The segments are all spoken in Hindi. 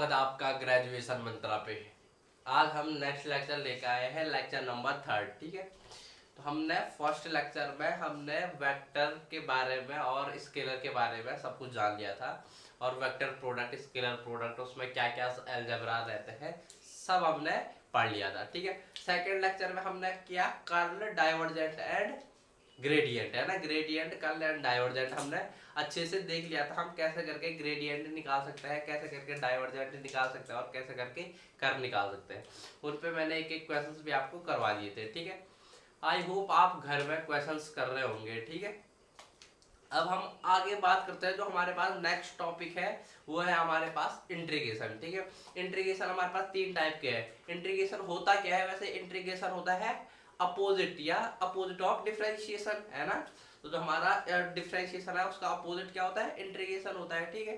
स्वागत है आपका ग्रेजुएशन मंत्रा पे। आज हम नेक्स्ट लेक्चर लेकर आए हैं, लेक्चर नंबर 3, ठीक है। तो हमने फर्स्ट लेक्चर में हमने वेक्टर के बारे में और स्केलर के बारे में सब कुछ जान लिया था, और वेक्टर प्रोडक्ट, स्केलर प्रोडक्ट, उसमें क्या क्या अलजेब्रा रहते हैं सब हमने पढ़ लिया था, ठीक है। सेकेंड लेक्चर में हमने किया कर्ल, डाइवर्जेंट एंड ग्रेडियंट, है ना। ग्रेडियंट, कर्ल एंड डाइवर्जेंट हमने अच्छे से देख लिया था। हम कैसे करके ग्रेडियंट निकाल सकते हैं, कैसे करके डाइवर्जेंट निकाल सकते हैं और कैसे करके कर्व निकाल सकते हैं। उन पे मैंने एक एक क्वेश्चंस भी आपको करवा दिए थे, ठीक है। आई होप आप घर में क्वेश्चंस कर रहे होंगे, ठीक है। अब हम आगे बात करते हैं। जो हमारे पास नेक्स्ट टॉपिक है वो है हमारे पास इंटीग्रेशन, ठीक है। इंटीग्रेशन हमारे पास 3 टाइप के है। इंटीग्रेशन होता क्या है? वैसे इंटीग्रेशन होता है अपोजिट या अपोजिट ऑफ डिफरेंशिएशन, है ना। तो जो हमारा डिफरेंशिएशन है उसका अपोजिट क्या होता है? इंटीग्रेशन होता है, ठीक है।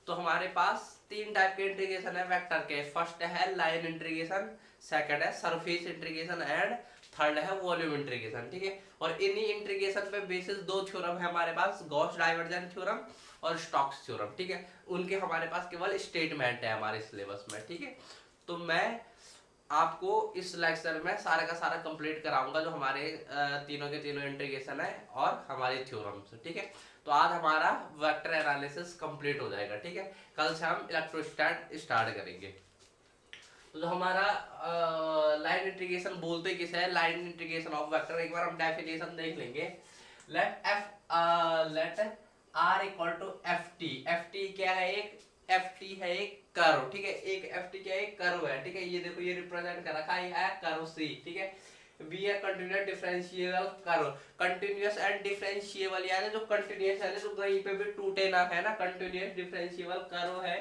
तो हमारे पास 3 टाइप के इंटीग्रेशन है वेक्टर के। फर्स्ट है लाइन इंटीग्रेशन, सेकंड है सरफेस इंटीग्रेशन एंड थर्ड है वॉल्यूम इंटीग्रेशन, ठीक है। और इन्हीं इंटीग्रेशन पे बेसिस 2 थ्योरम है हमारे पास, गॉस डाइवर्जेंट थ्योरम और स्टोक्स थ्योरम, ठीक है। उनके हमारे पास केवल स्टेटमेंट है हमारे सिलेबस में, ठीक है। तो मैं आपको इस लेक्चर में सारा का सारा कंप्लीट कराऊंगा जो हमारे तीनों के तीनों इंटीग्रेशन है और हमारे थ्योरम्स, ठीक है। तो आज हमारा वेक्टर एनालिसिस कंप्लीट हो जाएगा, ठीक है। कल से हम इलेक्ट्रोस्टैट स्टार्ट करेंगे। तो जो हमारा लाइन इंटीग्रेशन बोलते किसे है? Line integration of vector. एक बार हम डेफिनेशन देख लेंगे। Let r equal to f t. F t क्या है? एफ टी है एक कर्व, ठीक है। एक एफ टी क्या है? एक कर्व है, ठीक है। ये देखो, ये रिप्रेजेंट कर रखा है कर्व सी, ठीक है। बी है continuous differentiable curve. Continuous and differentiable यानी जो कंटिन्यूअस है, जो कहीं पे भी टूटे ना, है ना। कंटिन्यूअस डिफरेंशिएबल कर्व है,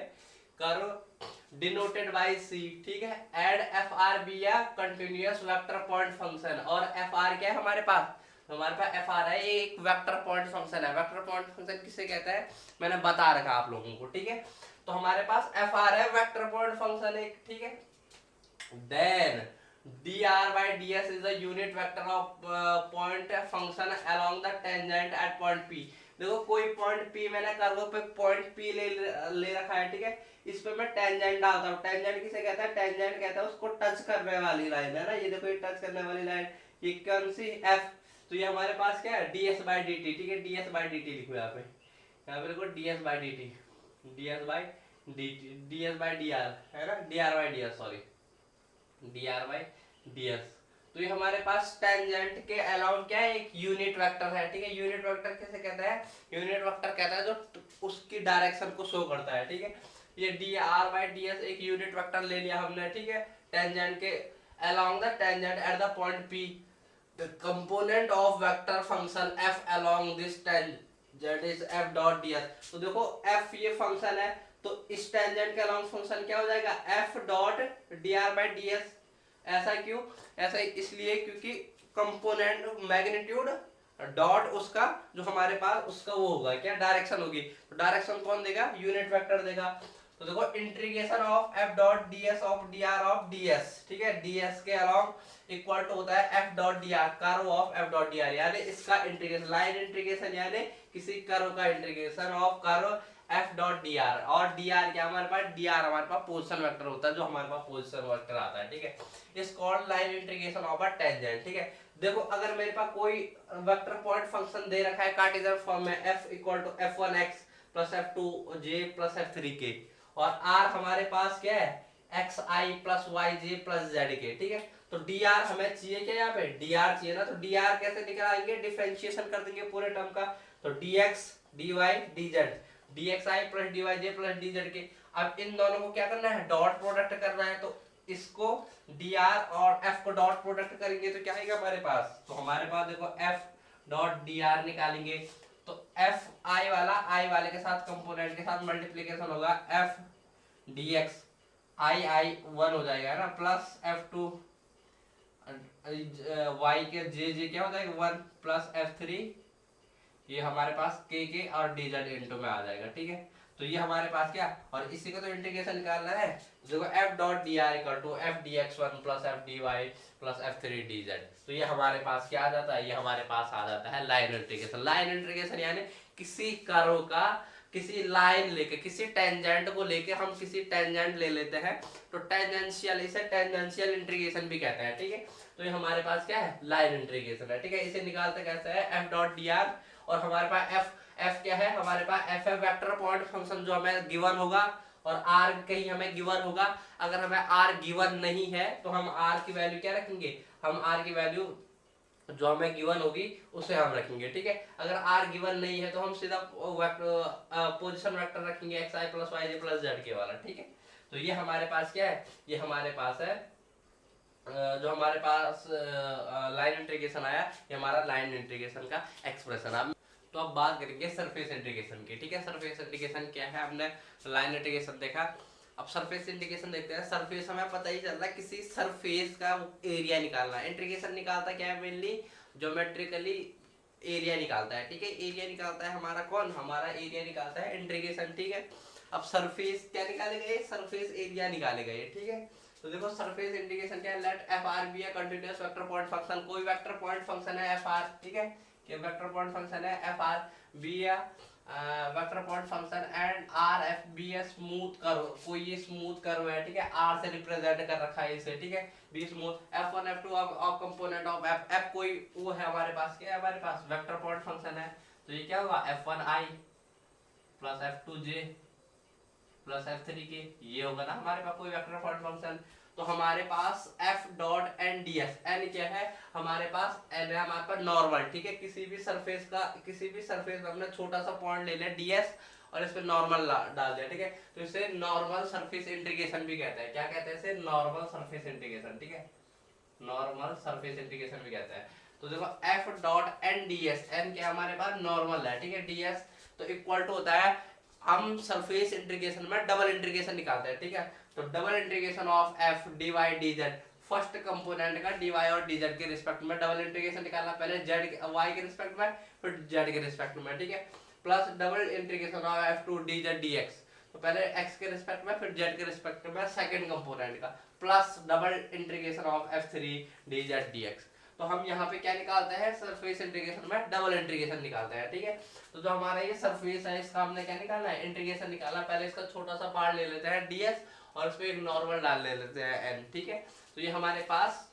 कर्व डिनोटेड बाय सी, ठीक है। एड एफ आर बी या कंटिन्यूअस वेक्टर पॉइंट फंक्शन। और एफ आर क्या है हमारे पास? हमारे पास एफ आर है, ये एक वेक्टर पॉइंट फंक्शन है। वेक्टर पॉइंट फंक्शन किसे कहता है मैंने बता रखा आप लोगों को, ठीक है। तो हमारे पास एफ आर है वेक्टर पॉइंट फंक्शन एक, ठीक है। Then dr by ds is a unit vector of point function along the tangent at point p। देखो कोई पॉइंट p मैंने कर्व पे पॉइंट p ले रखा है, ठीक है। इस पे मैं टेंजेंट डालता हूँ। टेंजेंट किसे कहता है? टेंजेंट कहता है उसको टच करने वाली लाइन, है ना। ये देखो, ये टच करने वाली लाइन, ये कौन सी? f। तो ये हमारे पास क्या है? ds by dt, ठीक है। ds by dt लिखो यहाँ पे, यहाँ पे देखो ds by dt, ds by dt, ds by dr, है ना। dr by ds, sorry, dr by ds। तो ये हमारे पास टेंजेंट के अलाउंड क्या है? एक यूनिट वेक्टर है, ठीक है। यूनिट वेक्टर किसे कहता है? यूनिट वेक्टर कहता है जो उसकी डायरेक्शन को शो करता है, ठीक है। ये dr by ds एक यूनिट वेक्टर ले लिया हमने, ठीक है। टेंजेंट के along the tangent at the point p, the component of vector function f along this tangent is f dot ds। तो देखो f ये फंक्शन है, तो इस टेंजेंट के अलोंग फंक्शन क्या हो जाएगा? f dot dr by ds। ऐसा क्यों? ऐसा इसलिए क्योंकि कंपोनेंट मैग्नीट्यूड डॉट उसका जो हमारे पास उसका वो होगा क्या? डायरेक्शन होगी। तो डायरेक्शन कौन देगा? यूनिट वेक्टर देगा। तो देखो integration of f dot ds of dr of ds, ठीक है। ds के अलोंग इक्वल टू होता है f dot dr, curve of f dot dr, यानी इसका इंटीग्रेशन, लाइन इंटीग्रेशन यानी किसी कर्व का integration of curve f dot dr। और dr क्या हमारे पास? dr हमारे पास पोजीशन वेक्टर होता है, जो हमारे पास पोजीशन वेक्टर आता है, ठीक है। इस called line integration of a tangent, ठीक है। देखो अगर मेरे पास कोई वेक्टर पॉइंट फंक्शन दे रखा है कार्टेशियन फॉर्म में, f equal to f1x plus f2j plus f3k, और r हमारे पास क्या है? xi plus yj plus zk, ठीक है। तो dr हमें चाहिए क्या? यहाँ पे dr चाहिए ना। तो dr कैसे निकालेंगे? डिफरेंशिएशन कर देंगे पूरे टर्म का। तो dx dy dz, dxi plus dyj plus dz के। अब इन दोनों को क्या करना है? डॉट प्रोडक्ट करना है। तो इसको dr और f को डॉट प्रोडक्ट करेंगे तो क्या आएगा हमारे पास? तो हमारे पास देखो f डॉट dr निकालेंगे तो f i वाला i वाले के साथ कंपोनेंट के साथ मल्टीप्लिकेशन होगा, f dx i 1 हो जाएगा ना, प्लस f2 y के j क्या हो जाएगा? 1 प्लस f3, ये हमारे पास k और dz इनटू में आ जाएगा, ठीक है। तो ये हमारे पास क्या, और इसी का तो इंटीग्रेशन निकालना है। देखो f dot dr equal to f dx1 plus f dy plus f3 dz। तो ये हमारे पास क्या आ जाता है? ये हमारे पास आ जाता है लाइन इंटीग्रेशन। लाइन इंटीग्रेशन यानी किसी कर्व का किसी लाइन लेके, किसी टेंजेंट को लेके हम किसी टेंजेंट ले लेते हैं तो टेंजेंशियल, इसे टेंजेंशियल इंटीग्रेशन भी कहते हैं, ठीक है। तो ये हमारे पास क्या है, लाइन इंटीग्रेशन है, ठीक है। इसे निकालते कैसे है, एफ डॉट डी आर, और हमारे पास एफ क्या है, हमारे पास एफ है वेक्टर पॉइंट फंक्शन जो हमें गिवन होगा, और आर कहीं हमें गिवन होगा। अगर हमें आर गिवन नहीं है तो हम आर की वैल्यू क्या रखेंगे, हम आर की वैल्यू जो हमें गिवन होगी उसे हम रखेंगे, ठीक है। अगर आर गिवन नहीं है तो हम सीधा पोजीशन वेक्टर रखेंगे एक्स आई प्लस वाई जे प्लस जेड के वाला, ठीक है। तो ये हमारे पास क्या है, ये हमारे पास है जो हमारे पास लाइन इंटीग्रेशन आया, ये हमारा लाइन इंटीग्रेशन का एक्सप्रेशन। अब तो अब बात करेंगे सरफेस इंटीग्रेशन की, ठीक है। सरफेस इंटीग्रेशन क्या है, हमने लाइन इंटीग्रेशन देखा, अब सरफेस इंटीग्रेशन देखते हैं। सरफेस हमें पता ही चल रहा है, किसी सरफेस का एरिया निकालना है। इंटीग्रेशन निकालता क्या है, मेनली ज्योमेट्रिकली एरिया निकालता है, ठीक है। एरिया निकालता है हमारा कौन, हमारा एरिया निकालता है इंटीग्रेशन, ठीक है। अब सरफेस क्या निकाले गए, सरफेस एरिया निकाले गए, ठीक है। तो देखो सरफेस इंटीग्रेशन क्या है, let F R be a continuous vector point function, कोई वेक्टर पॉइंट फंक्शन है एफ आर, ठीक है, कि वेक्टर पॉइंट फंक्शन है F R be a vector point function and R F be a smooth curve, कोई ये स्मूथ कर्व है, ठीक है, आर से रिप्रेजेंट कर रखा है इसे, ठीक है, be smooth F one F two of component of F, F कोई वो है हमारे पास, क्या है हमारे पास वेक्टर पॉइंट फंक्शन है। तो ये क्या होगा, एफ वन आई प्लस एफ टू जे प्लस एफ थ्री के, ये होगा ना हमारे पास कोई वेक्टर पॉइंट फंक्शन। तो हमारे पास F dot N D S, N क्या है हमारे पास, एन है हमारे पास नॉर्मल, ठीक है। किसी भी सरफेस का, किसी भी सरफेस में हमने छोटा सा पॉइंट ले लिया डीएस और इस पे नॉर्मल डाल दिया, ठीक है। तो इसे नॉर्मल सरफेस इंटीग्रेशन भी कहते हैं, क्या कहते हैं इसे, नॉर्मल सरफेस इंटीग्रेशन, ठीक है, नॉर्मल सरफेस इंटीग्रेशन भी कहते हैं। तो देखो F dot N D S, N क्या हमारे पास नॉर्मल है, ठीक है, डीएस तो इक्वल टू होता है, हम सरफेस इंटीग्रेशन में डबल इंटीग्रेशन निकालते हैं, ठीक है। तो double integration of F D Y D Z, first component का डी वाई और डी जेड के रिस्पेक्ट में डबल इंटीग्रेशन निकालना, पहले जेड वाई के रिस्पेक्ट में फिर जेड के रिस्पेक्ट में, ठीक है। Plus double integration of F two D Z D x, तो पहले एक्स के रिस्पेक्ट में फिर जेड के रिस्पेक्ट में सेकंड कंपोनेंट का, plus double integration of F three D Z D x. तो हम यहाँ पे क्या निकालते हैं, सरफेस इंटीग्रेशन में डबल इंटीग्रेशन निकालते हैं, ठीक है। तो जो हमारा ये सरफेस है इसका हमने क्या निकालना है, इंटीग्रेशन निकालना। पहले इसका छोटा सा पार्ट ले लेते हैं ds और इस पे एक नॉर्मल डाल ले लेते हैं n, ठीक है। तो ये हमारे पास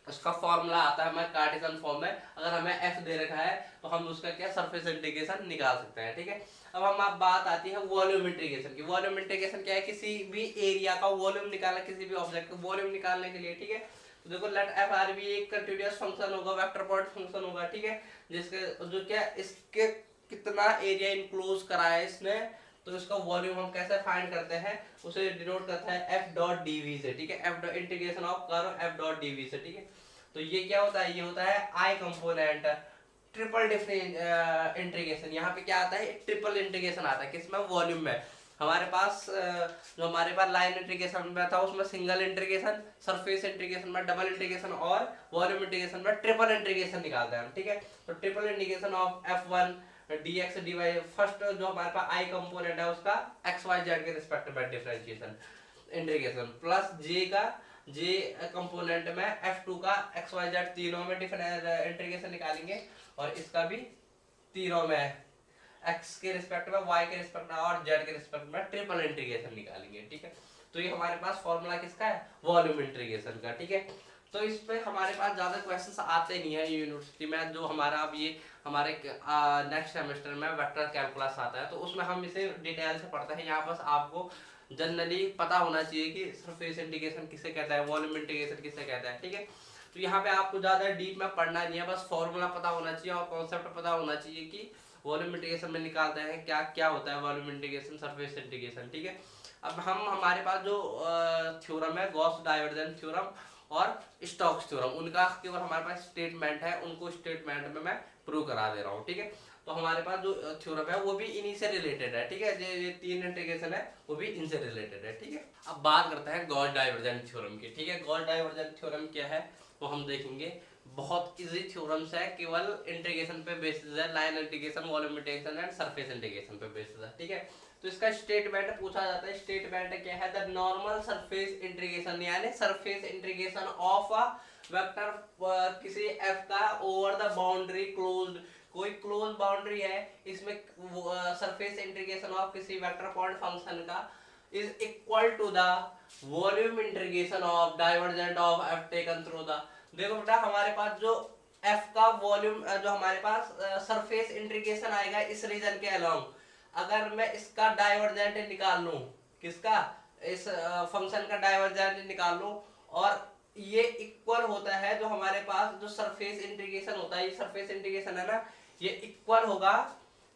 उसका फॉर्मूला आता है हमारे कार्टेशियन फॉर्म में, अगर हमें f दे रखा है तो हम उसका क्या सरफेस इंटीग्रेशन निकाल सकते हैं, ठीक है। अब हम आप बात आती है वॉल्यूम इंटीग्रेशन की। वॉल्यूम इंटीग्रेशन क्या है, किसी भी एरिया का वॉल्यूम निकालना, किसी भी ऑब्जेक्ट का वॉल्यूम निकालने के लिए, ठीक है। तो देखो लेट एफ आर भी एक कंटीन्यूअस फंक्शन होगा, वेक्टर पॉइंट फंक्शन होगा, ठीक है, जिसके जो क्या इसके कितना एरिया इनक्लोज करा है इसने, तो इसका वॉल्यूम हम कैसे फाइंड करते हैं, उसे डिनोट करता है एफ डॉट डीवी से, ठीक है, F dot integration of curve F dot DV से, ठीक है। तो ये क्या होता है, ये होता है आई कंपोनेंट ट्रिपल डिफरेंट इंटीग्रेशन। यहाँ पे क्या आता है, ट्रिपल इंटीग्रेशन आता है, किसमें, वॉल्यूम में। हमारे पास जो हमारे पास लाइन इंटीग्रेशन में था उसमें सिंगल इंटीग्रेशन, सरफेस इंटीग्रेशन में डबल इंटीग्रेशन और वॉल्यूम इंटीग्रेशन में ट्रिपल इंटीग्रेशन निकालते हैं, ठीक है। तो triple integration of F one dx dy, first जो हमारे पास आई कंपोनेंट है उसका एक्स वाई जेड के रिस्पेक्ट में डिफरेंशिएशन इंटीग्रेशन, प्लस जे का जे कंपोनेंट में f2 का एक्स वाई जेड तीनों में इंटीग्रेशन निकालेंगे, और इसका भी तीनों में x के रिस्पेक्ट में, y के रिस्पेक्ट में और z के रिस्पेक्ट में ट्रिपल इंटीग्रेशन निकालेंगे, ठीक है। तो ये हमारे पास फॉर्मूला किसका है, वॉल्यूम इंटीग्रेशन का, ठीक है। तो इस पे हमारे पास ज्यादा क्वेश्चंस आते नहीं है यूनिवर्सिटी में। जो हमारा अब ये हमारे नेक्स्ट सेमेस्टर में वेक्टर कैलकुलस आता है तो उसमें हम इसे डिटेल से पढ़ते हैं। यहाँ बस आपको जनरली पता होना चाहिए कि सरफेस इंटीग्रेशन किसे कहता है, वॉल्यूम इंटीग्रेशन किसे कहता है, ठीक है। तो यहाँ पे आपको ज्यादा डीप में पढ़ना नहीं है, बस फॉर्मूला पता होना चाहिए और कॉन्सेप्ट पता होना चाहिए कि वॉल्यूम इंटीग्रेशन में निकालते हैं क्या क्या होता है वॉल्यूम इंटीग्रेशन, सरफेस इंटीग्रेशन, ठीक है। अब हम हमारे पास जो थ्योरम है गॉस डाइवर्जेंस थ्योरम और स्टोक्स थ्योरम, उनका केवल हमारे पास स्टेटमेंट है, उनको स्टेटमेंट में मैं प्रूव करा दे रहा हूँ, ठीक है। तो हमारे पास जो थ्योरम है वो भी इन्हीं से रिलेटेड है, ठीक है। ये तीन इंटीग्रेशन है वो भी इनसे रिलेटेड है, ठीक है। अब बात करते हैं गॉस डाइवर्जेंट थ्योरम की, ठीक है। गॉस डाइवर्जेंट थ्योरम क्या है वो हम देखेंगे। बहुत इजी थ्योरम्स है, केवल इंटीग्रेशन पे बेसिस है, line integration, volume integration and surface integration पे बेसिस है, ठीक है। तो इसका स्टेटमेंट पूछा जाता है। स्टेटमेंट क्या है, द नॉर्मल सरफेस इंटीग्रेशन, यानी surface integration of a vector किसी f का ओवर द बाउंड्री क्लोज्ड कोई क्लोज बाउंड्री है, इसमें सरफेस इंटीग्रेशन ऑफ किसी वेक्टर पॉइंट फंक्शन का is equal to the volume integration of divergent of F taken through the. देखो बेटा हमारे पास जो एफ का वॉल्यूम जो हमारे पास सरफेस इंटीग्रेशन आएगा इस रीजन के अलोंग, अगर मैं इसका डाइवर्जेंट निकाल लूं, किसका, इस फंक्शन का डाइवर्जेंट निकाल लूं, और ये इक्वल होता है जो हमारे पास जो सरफेस इंटीग्रेशन होता है, ये सरफेस इंटीग्रेशन है ना, ये इक्वल होगा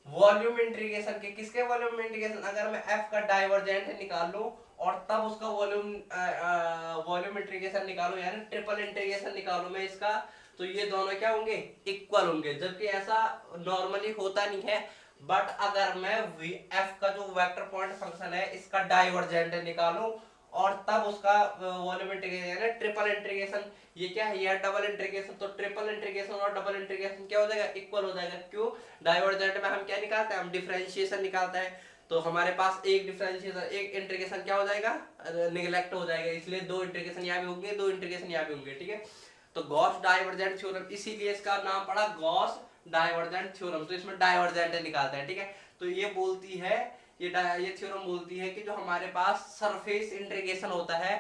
वॉल्यूम इंटीग्रेशन के। किसके वॉल्यूम इंटीग्रेशन, अगर मैं एफ का डाइवर्जेंट निकाल लूं और तब उसका वॉल्यूम इंटीग्रेशन निकालूं, यानी ट्रिपल इंटीग्रेशन निकालूं मैं इसका, तो ये दोनों क्या होंगे, इक्वल होंगे। जबकि ऐसा नॉर्मली होता नहीं है, बट अगर मैं एफ का जो वेक्टर पॉइंट फंक्शन है इसका डाइवर्जेंट निकालूं और तब उसका वॉल्यूम इंटीग्रेशन यानी ट्रिपल इंटीग्रेशन, ये क्या है, ये डबल इंटीग्रेशन, तो ट्रिपल इंटीग्रेशन और डबल इंटीग्रेशन क्या हो जाएगा, इक्वल हो जाएगा। क्यों, डाइवर्जेंट में हम क्या निकालते हैं, हम डिफरेंशिएशन निकालते हैं, तो हमारे पास एक डिफरेंशिएशन एक इंटीग्रेशन क्या हो जाएगा, निगलेक्ट हो जाएगा, इसलिए दो इंटीग्रेशन यहाँ भी होंगे, दो इंटीग्रेशन यहाँ भी होंगे, ठीक है। तो गॉस डाइवर्जेंट थ्योरम, इसीलिए इसका नाम पड़ा गॉस डाइवर्जेंट थ्योरम। तो इसमें डाइवर्जेंट निकालते हैं, ठीक है। तो ये बोलती है, ये थ्योरम बोलती है कि जो हमारे पास सरफेस इंटीग्रेशन होता है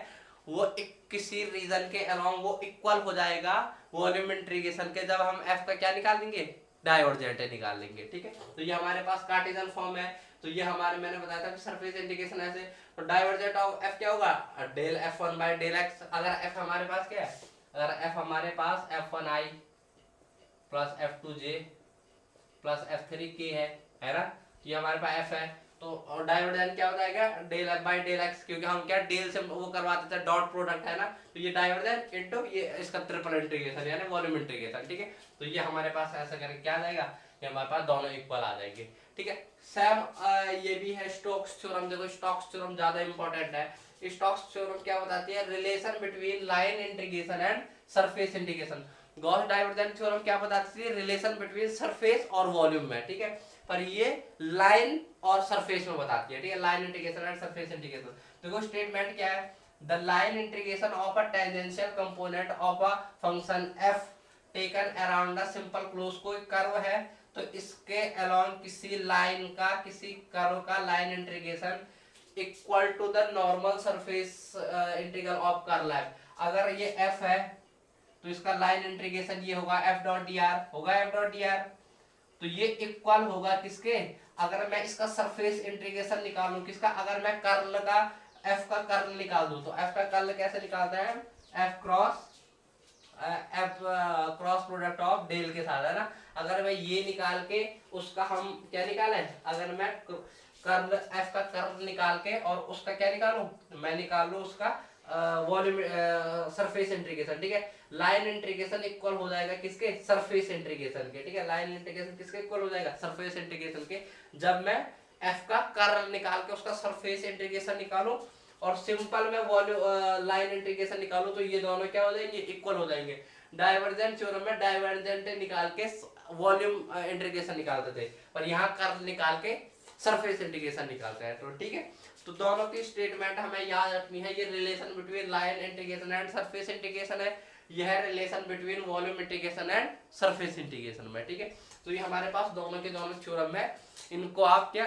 वो किसी रीजन के अलोंग वो इक्वल हो जाएगा वॉल्यूम इंटीग्रेशन के, जब हम एफ का क्या निकाल लेंगे, डाइवर्जेंट निकाल लेंगे, ठीक है। तो ये हमारे पास कार्टेशियन फॉर्म है, तो ये हमारे मैंने बताया था कि सरफेस इंटीग्रेशन ऐसे, तो डाइवर्जेंट ऑफ एफ क्या होगा, del f1 by del x। अगर एफ हमारे पास क्या है, अगर एफ हमारे पास f1i plus f2j plus f3k है ना, ये हमारे पास f है, तो डाइवर्जेंट क्या हो जाएगा, del f by del x, क्योंकि हम क्या डेल से वो करवाते थे, डॉट प्रोडक्ट है ना, तो ये डाइवर्जेंट इनटू ये इसका ट्रिपल इंटीग्रेशन यानी वॉल्यूम इंटीग्रेशन, ठीक है। तो ये हमारे पास ऐसा करके क्या आ जाएगा, ये हमारे पास दोनों इक्वल आ जाएंगे, ठीक है। सेम ये भी है स्टोक्स थ्योरम। देखो स्टोक्स थ्योरम ज्यादा इंपॉर्टेंट है। स्टोक्स थ्योरम क्या बताती है, relation between line integration and surface integration. Gauss divergent theorem क्या बताती है, रिलेशन बिटवीन सरफेस और वॉल्यूम में, ठीक है, पर ये लाइन और सरफेस में बताती है, ठीक है, line integration and surface integration. देखो स्टेटमेंट क्या है, the line integration of a tangential component of a function F taken around the simple close, कोई कर्व है तो इसके अलोंग किसी लाइन का, किसी कर्व का line integration equal to the normal surface integral of curve F. अगर ये एफ है तो इसका लाइन इंटीग्रेशन ये होगा एफ डॉट डी आर, होगा एफ डॉट डी आर, तो ये इक्वल होगा किसके, अगर मैं इसका सरफेस इंटीग्रेशन निकालूं किसका, अगर मैं कर्ल का एफ का कर्ल निकाल दूं, तो एफ का कर्ल कैसे निकालते हैं, F cross product of del के साथ, है ना। अगर मैं ये निकाल के उसका हम क्या निकाले, अगर मैं कर्ल एफ का कर्ल निकाल के और उसका क्या निकालूं, मैं निकाल लूं उसका वॉल्यूम सरफेस इंटीग्रेशन, ठीक है। लाइन इंटीग्रेशन इक्वल हो जाएगा किसके, सरफेस इंटीग्रेशन के, ठीक है। लाइन इंटीग्रेशन किसके इक्वल हो जाएगा, सरफेस इंटीग्रेशन के। जब मैं एफ का कर्ल निकाल के उसका सरफेस इंटीग्रेशन निकालूं और सिंपल में वॉल्यूम लाइन इंटीग्रेशन निकालूं, तो ये दोनों क्या हो जाएंगे, इक्वल हो जाएंगे। डाइवर्जेंट थ्योरम में डाइवर्जेंट निकाल के वॉल्यूम इंटीग्रेशन निकालते थे, पर यहाँ कर्ल निकाल के सरफेस इंटीग्रेशन निकालते हैं, तो ठीक है। तो दोनों की स्टेटमेंट हमें याद रखनी है। ये relation between line integration and surface integration है, यह है relation between volume integration and surface integration में, ठीक है। तो ये हमारे पास दोनों के दोनों थ्योरम है, इनको आप क्या,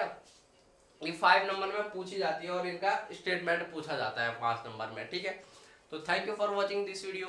ये 5 नंबर में पूछी जाती है और इनका स्टेटमेंट पूछा जाता है 5 नंबर में, ठीक है। तो thank you for watching this video.